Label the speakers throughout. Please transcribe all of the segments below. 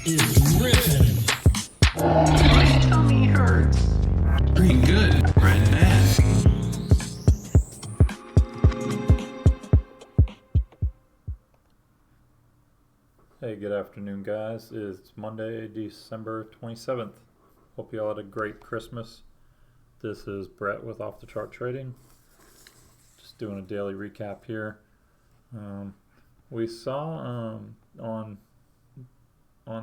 Speaker 1: is ripping.
Speaker 2: My tummy hurts.
Speaker 3: Pretty good, Red Man.
Speaker 4: Hey, good afternoon, guys. It's Monday, December 27th. Hope you all had a great Christmas. This is Brett with Off the Chart Trading. Just doing a daily recap here. We saw on the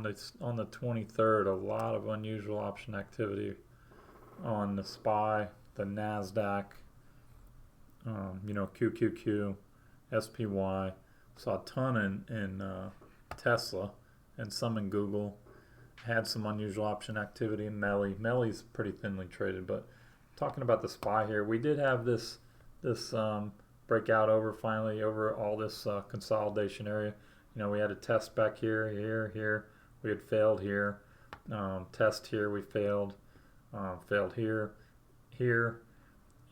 Speaker 4: 23rd a lot of unusual option activity on the SPY, the NASDAQ, QQQ, SPY. Saw a ton in Tesla and some in Google. Had some unusual option activity in Melly. Melly's pretty thinly traded, but talking about the SPY here, we did have this breakout finally over all this consolidation area. We had a test back here. We had failed here. Test here, we failed. Failed here,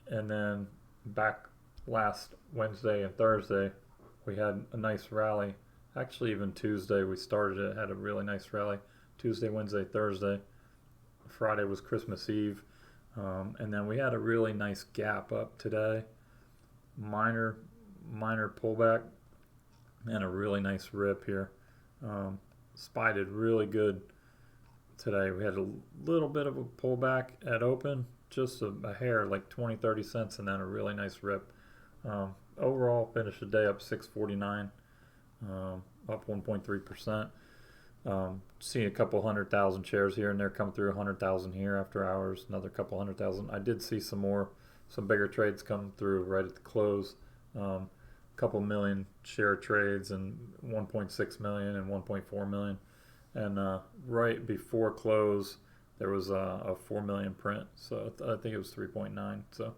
Speaker 4: and then back last Wednesday and Thursday, we had a nice rally. Actually, even Tuesday we started it, had a really nice rally. Tuesday, Wednesday, Thursday. Friday was Christmas Eve. And then we had a really nice gap up today. Minor pullback and a really nice rip here. SPY did really good today. We had a little bit of a pullback at open, just a hair, like 20-30 cents, and then a really nice rip. Overall, finished the day up 649. Up 1.3%. Seeing a couple 100,000 shares here and there come through, 100,000 here after hours, another couple 100,000. I did see some bigger trades come through right at the close. Couple million share trades and 1.6 million and 1.4 million. And right before close, there was a 4 million print. So I think it was 3.9. So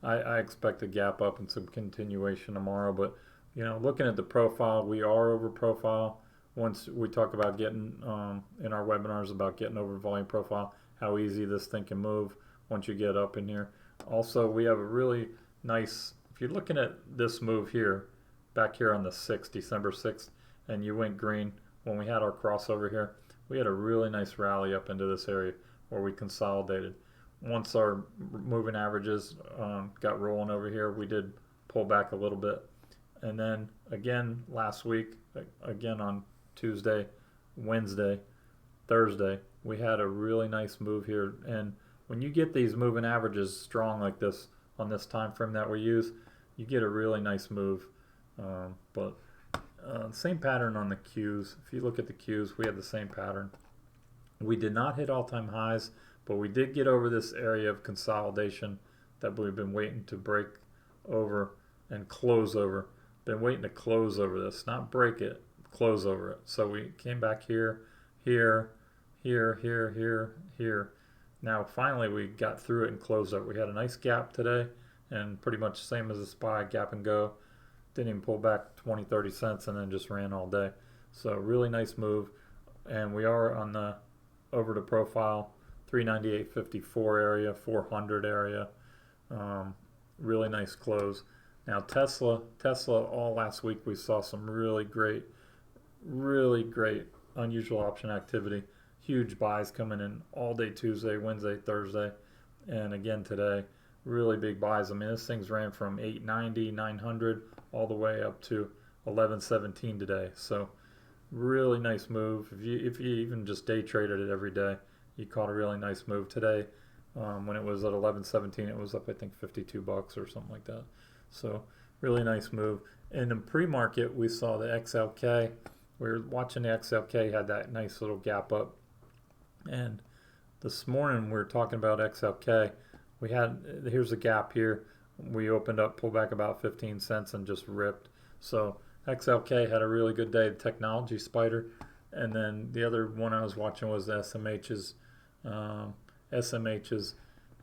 Speaker 4: I expect a gap up and some continuation tomorrow, but looking at the profile, we are over profile. Once we talk about getting in our webinars about getting over volume profile, how easy this thing can move once you get up in here. Also, we have a really nice, if you're looking at this move here, back here on the 6th, December 6th, and you went green when we had our crossover here, we had a really nice rally up into this area where we consolidated. Once our moving averages got rolling over here, we did pull back a little bit. And then again last week, again on Tuesday, Wednesday, Thursday, we had a really nice move here. And when you get these moving averages strong like this on this time frame that we use, you get a really nice move. But same pattern on the Qs. If you look at the Qs, we had the same pattern. We did not hit all-time highs, but we did get over this area of consolidation that we've been waiting to break over and close over. Been waiting to close over this, not break it, close over it. So we came back here. Now finally we got through it and closed up. We had a nice gap today, and pretty much same as the SPY, gap and go. Didn't even pull back 20-30 cents and then just ran all day. So really nice move, and we are on the over to profile 398.54 area, 400 area. Really nice close. Now Tesla, all last week we saw some really great unusual option activity. Huge buys coming in all day Tuesday, Wednesday, Thursday, and again today. Really big buys. I mean, this thing's ran from 890, 900 all the way up to 1117 today. So really nice move. If you even just day traded it every day, you caught a really nice move today. When it was at 1117, it was up I think $52 or something like that. So really nice move. In the pre-market, we saw the XLK. We were watching the XLK, had that nice little gap up. And this morning we were talking about XLK. Here's a gap here. We opened up, pulled back about 15 cents and just ripped. So XLK had a really good day, the technology spider. And then the other one I was watching was the SMHs.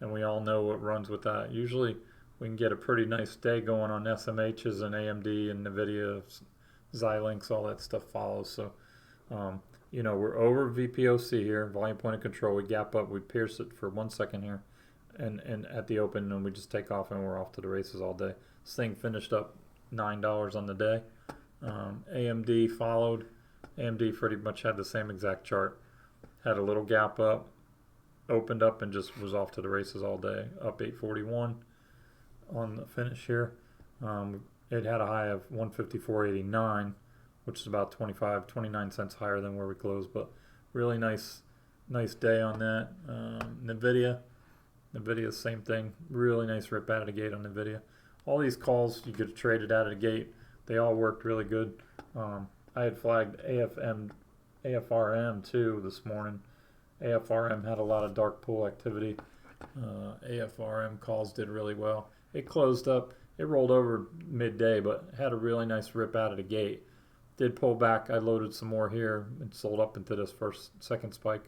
Speaker 4: And we all know what runs with that. Usually we can get a pretty nice day going on SMHs and AMD and NVIDIA, Xilinx, all that stuff follows. So, we're over VPOC here, volume point of control. We gap up, we pierce it for 1 second here, and at the open, and we just take off and we're off to the races all day. This thing finished up $9 on the day. AMD followed AMD pretty much had the same exact chart. Had a little gap up, opened up, and just was off to the races all day. Up 841 on the finish here. It had a high of 154.89, which is about 29 cents higher than where we closed. But really nice day on that. NVIDIA, same thing. Really nice rip out of the gate on NVIDIA. All these calls you could have traded out of the gate. They all worked really good. I had flagged AFRM too this morning. AFRM had a lot of dark pool activity. AFRM calls did really well. It closed up. It rolled over midday, but had a really nice rip out of the gate. Did pull back. I loaded some more here and sold up into this second spike.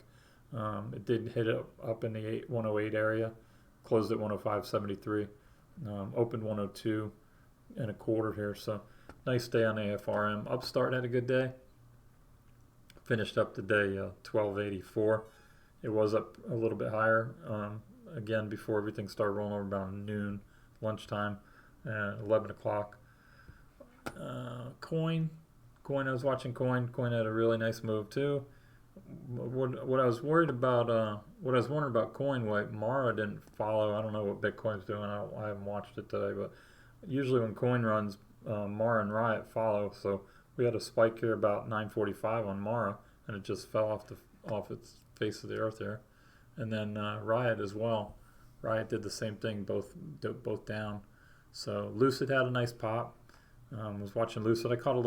Speaker 4: It did hit up in the 108 area. Closed at 105.73. Opened 102 and a quarter here. So nice day on AFRM. Upstart had a good day. Finished up the day 1284. It was up a little bit higher again before everything started rolling over about noon, lunchtime, 11 o'clock. Coin, I was watching Coin. Coin had a really nice move too. What I was worried about, Coin, why Mara didn't follow. I don't know what Bitcoin's doing. I haven't watched it today, but usually when Coin runs, Mara and Riot follow. So we had a spike here about 9:45 on Mara, and it just fell off its face of the earth there. And then Riot as well. Riot did the same thing, both down. So Lucid had a nice pop. Was watching Lucid. I caught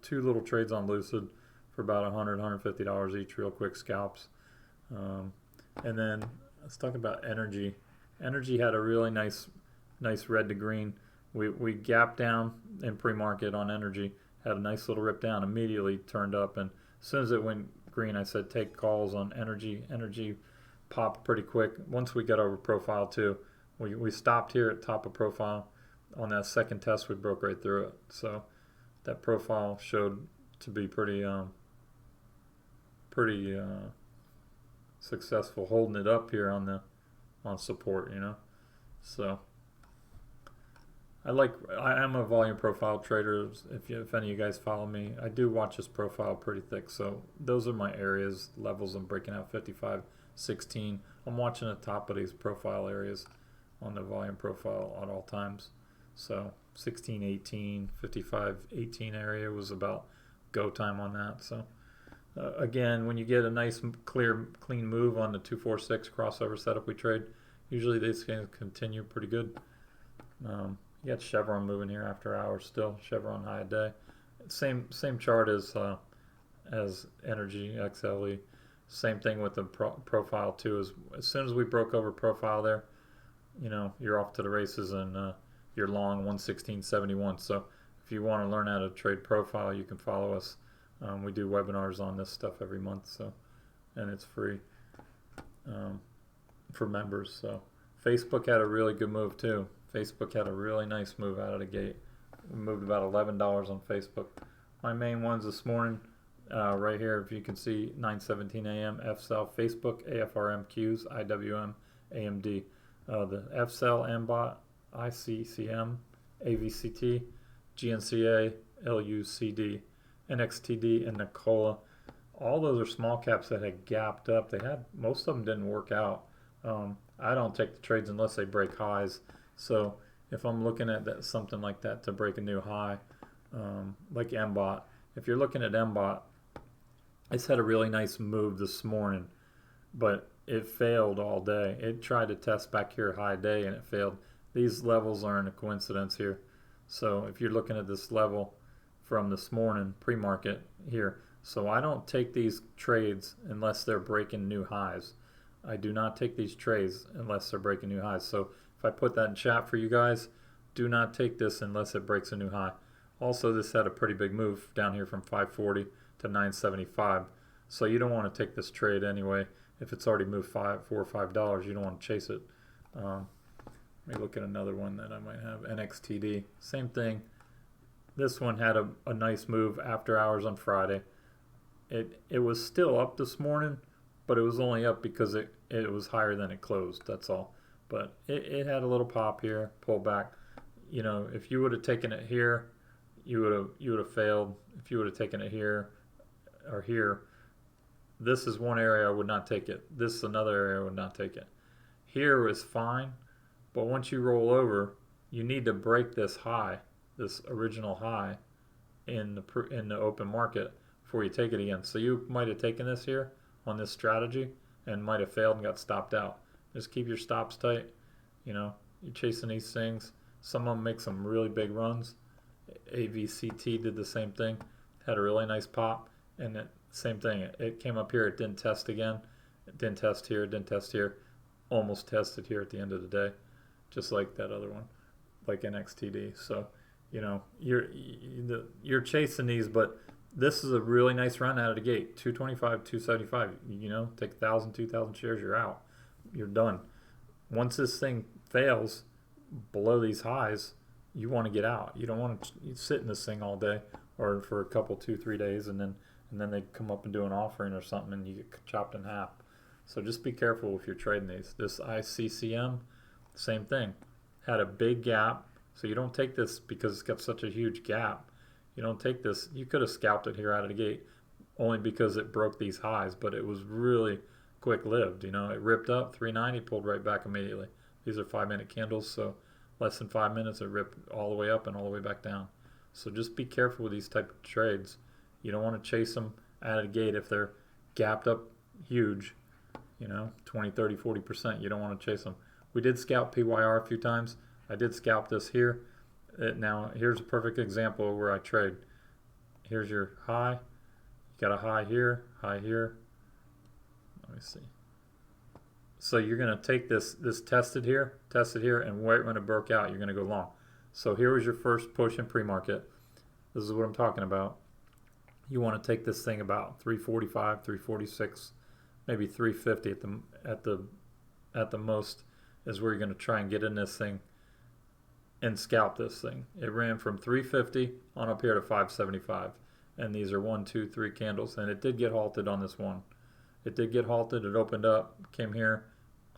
Speaker 4: two little trades on Lucid for about $100, $150 each, real quick scalps. And then let's talk about Energy. Energy had a really nice red to green. We gapped down in pre-market on Energy. Had a nice little rip down. Immediately turned up, and as soon as it went green, I said take calls on Energy. Energy popped pretty quick. Once we got over profile too, we stopped here at top of profile. On that second test, we broke right through it. So that profile showed to be pretty successful, holding it up here on support, So I am a volume profile trader. If any of you guys follow me, I do watch this profile pretty thick. So those are my areas, levels I'm breaking out. 55, 16. I'm watching the top of these profile areas on the volume profile at all times. So 16, 18, 55, 18 area was about go time on that. So again, when you get a nice clean move on the 246 crossover setup we trade, usually these can continue pretty good. You got Chevron moving here after hours still. Chevron high a day. Same chart as Energy XLE. Same thing with the profile too. As soon as we broke over profile there, you're off to the races, and you're long 116.71. So if you want to learn how to trade profile, you can follow us. We do webinars on this stuff every month, and it's free for members. So Facebook had a really good move too. Facebook had a really nice move out of the gate. We moved about $11 on Facebook. My main ones this morning, right here, if you can see, 9:17 a.m. FCell, Facebook, AFRM, Qs, IWM, AMD. The FCell, MBOT, ICCM, AVCT, GNCA, LUCD, NXTD, and Nikola. All those are small caps that had gapped up. Most of them didn't work out. I don't take the trades unless they break highs. So if I'm looking at something like that to break a new high, like MBOT, if you're looking at MBOT, it's had a really nice move this morning, but it failed all day. It tried to test back here high day, and it failed. These levels aren't a coincidence here. So if you're looking at this level from this morning pre-market here, so I don't take these trades unless they're breaking new highs. I do not take these trades unless they're breaking new highs. So if I put that in chat for you guys, do not take this unless it breaks a new high. Also, this had a pretty big move down here from 540 to 975. So you don't want to take this trade anyway. If it's already moved $4 or $5, you don't want to chase it. Let me look at another one that I might have. NXTD, same thing. This one had a nice move after hours on Friday. It was still up this morning, but it was only up because it was higher than it closed. That's all. But it had a little pop here, pull back. If you would have taken it here, you would have failed. If you would have taken it here, or here, this is one area I would not take it. This is another area I would not take it. Here is fine, but once you roll over, you need to break this high, this original high in the open market before you take it again. So you might have taken this here on this strategy and might have failed and got stopped out. Just keep your stops tight. You know, you're chasing these things. Some of them make some really big runs. AVCT did the same thing, had a really nice pop, and it, same thing. It came up here, it didn't test again. It didn't test here, it didn't test here. Almost tested here at the end of the day, just like that other one, like NXTD. So, you know, you're chasing these, but this is a really nice run out of the gate. 225, 275. You know, take 1,000, 2,000 shares, you're out. You're done. Once this thing fails below these highs, you want to get out. You don't want to sit in this thing all day or for a couple, 2-3 days, and then they come up and do an offering or something, and you get chopped in half. So just be careful if you're trading these. This ICCM, same thing. Had a big gap. So you don't take this because it's got such a huge gap. You don't take this. You could have scalped it here out of the gate only because it broke these highs, but it was really quick-lived. You know, it ripped up 390, pulled right back immediately. These are 5-minute candles, so less than 5 minutes, it ripped all the way up and all the way back down. So just be careful with these type of trades. You don't want to chase them out of the gate if they're gapped up huge, you know, 20, 30, 40%. You don't want to chase them. We did scalp PYR a few times. I did scalp this here. Now, here's a perfect example of where I trade. Here's your high. You got a high here, high here. Let me see. So you're going to take this tested here, and right when it broke out, you're going to go long. So here was your first push in pre-market. This is what I'm talking about. You want to take this thing about 345, 346, maybe 350 at the most is where you're going to try and get in this thing and scalp this thing. It ran from 350 on up here to 575, and these are 1, 2, 3 candles, and it did get halted on this one. It did get halted. It opened up, came here,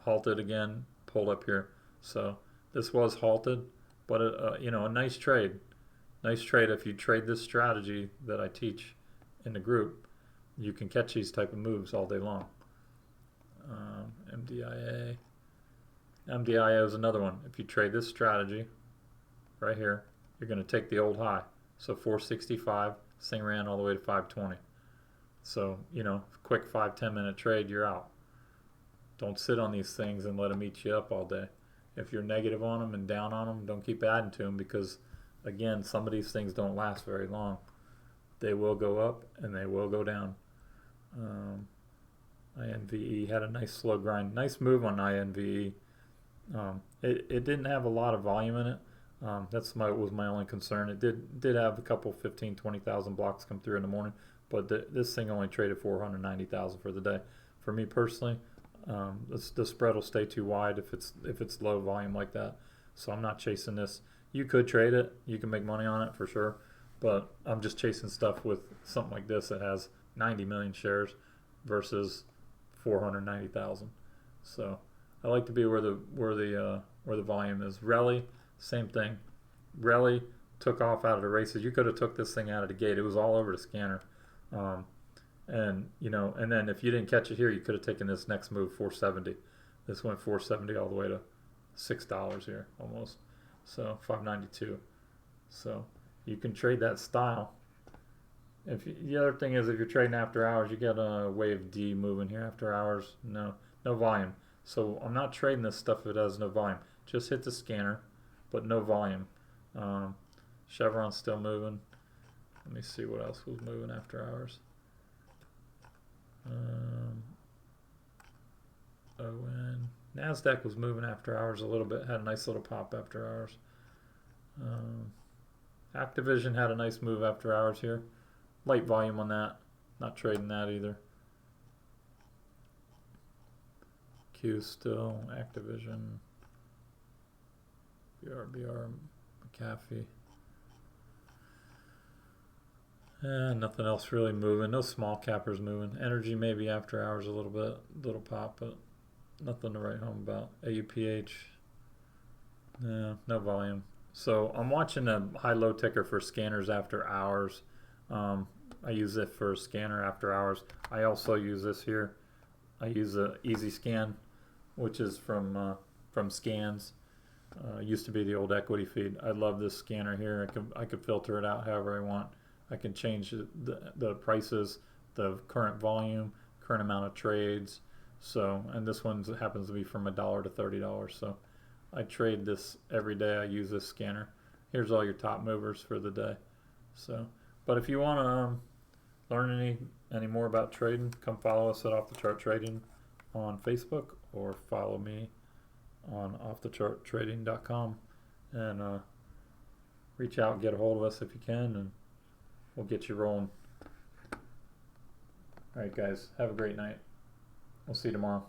Speaker 4: halted again, pulled up here. So this was halted, but you know, a nice trade. Nice trade. If you trade this strategy that I teach in the group, you can catch these type of moves all day long. MDIA. MDIA is another one. If you trade this strategy right here, you're going to take the old high. So 465, this thing ran all the way to 520. So, you know, quick 5-10 minute trade, you're out. Don't sit on these things and let them eat you up all day. If you're negative on them and down on them, don't keep adding to them because, again, some of these things don't last very long. They will go up and they will go down. INVE had a nice slow grind. Nice move on INVE. It didn't have a lot of volume in it. Was my only concern. It did have a couple 15, 20,000 blocks come through in the morning, but this thing only traded 490,000 for the day. For me personally, the spread will stay too wide if it's low volume like that. So I'm not chasing this. You could trade it. You can make money on it for sure, but I'm just chasing stuff with something like this that has 90 million shares versus 490,000. So I like to be where the volume is. Rally, same thing. Rally took off out of the races. You could have took this thing out of the gate. It was all over the scanner. And you know, and then if you didn't catch it here, you could have taken this next move, 470. This went 470 all the way to $6 here almost. So 592. So you can trade that style. The other thing is, if you're trading after hours, you got a wave D moving here after hours. No volume. So I'm not trading this stuff if it has no volume. Just hit the scanner, but no volume. Chevron's still moving. Let me see what else was moving after hours. ON. NASDAQ was moving after hours a little bit. Had a nice little pop after hours. Activision had a nice move after hours here. Light volume on that. Not trading that either. Q still. Activision. BR, McAfee. Nothing else really moving. No small cappers moving. Energy maybe after hours a little bit. Little pop, but nothing to write home about. AUPH. No volume. So I'm watching a high-low ticker for scanners after hours. I use it for scanner after hours. I also use this here. I use a Easy Scan, which is from Scans. Used to be the old Equity Feed. I love this scanner here. I can filter it out however I want. I can change the prices, the current volume, current amount of trades. So, and this one happens to be from $1 to $30. So I trade this every day. I use this scanner. Here's all your top movers for the day. So, but if you want to learn any more about trading, come follow us at Off the Chart Trading on Facebook, or follow me on offtecharttrading.com, and reach out and get a hold of us if you can, and we'll get you rolling. All right, guys, have a great night. We'll see you tomorrow.